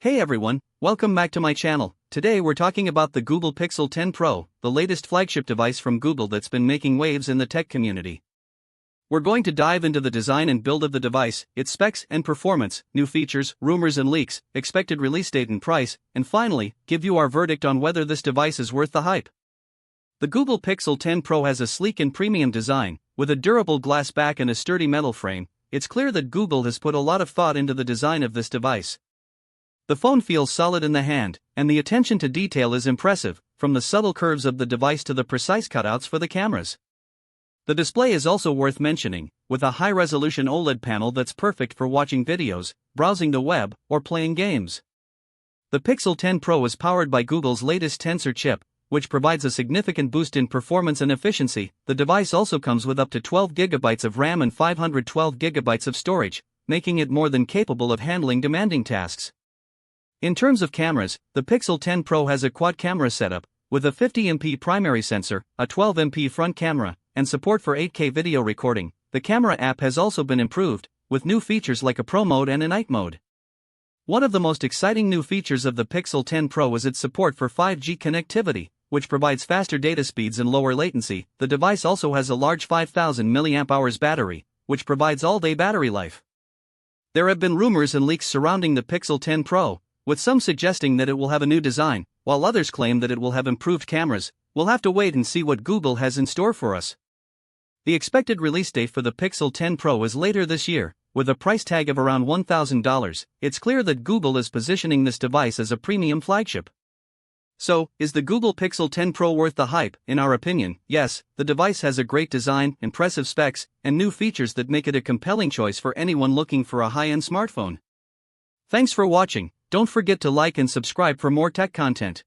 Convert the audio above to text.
Hey everyone, welcome back to my channel. Today we're talking about the Google Pixel 10 Pro, the latest flagship device from Google that's been making waves in the tech community. We're going to dive into the design and build of the device, its specs and performance, new features, rumors and leaks, expected release date and price, and finally, give you our verdict on whether this device is worth the hype. The Google Pixel 10 Pro has a sleek and premium design, with a durable glass back and a sturdy metal frame. It's clear that Google has put a lot of thought into the design of this device. The phone feels solid in the hand, and the attention to detail is impressive, from the subtle curves of the device to the precise cutouts for the cameras. The display is also worth mentioning, with a high-resolution OLED panel that's perfect for watching videos, browsing the web, or playing games. The Pixel 10 Pro is powered by Google's latest Tensor chip, which provides a significant boost in performance and efficiency. The device also comes with up to 12 GB of RAM and 512 GB of storage, making it more than capable of handling demanding tasks. In terms of cameras, the Pixel 10 Pro has a quad camera setup, with a 50MP primary sensor, a 12MP front camera, and support for 8K video recording. The camera app has also been improved, with new features like a Pro mode and a night mode. One of the most exciting new features of the Pixel 10 Pro is its support for 5G connectivity, which provides faster data speeds and lower latency. The device also has a large 5000 mAh battery, which provides all-day battery life. There have been rumors and leaks surrounding the Pixel 10 Pro, with some suggesting that it will have a new design, while others claim that it will have improved cameras. We'll have to wait and see what Google has in store for us. The expected release date for the Pixel 10 Pro is later this year, with a price tag of around $1,000. It's clear that Google is positioning this device as a premium flagship. So, is the Google Pixel 10 Pro worth the hype? In our opinion, yes. The device has a great design, impressive specs, and new features that make it a compelling choice for anyone looking for a high-end smartphone. Thanks for watching. Don't forget to like and subscribe for more tech content.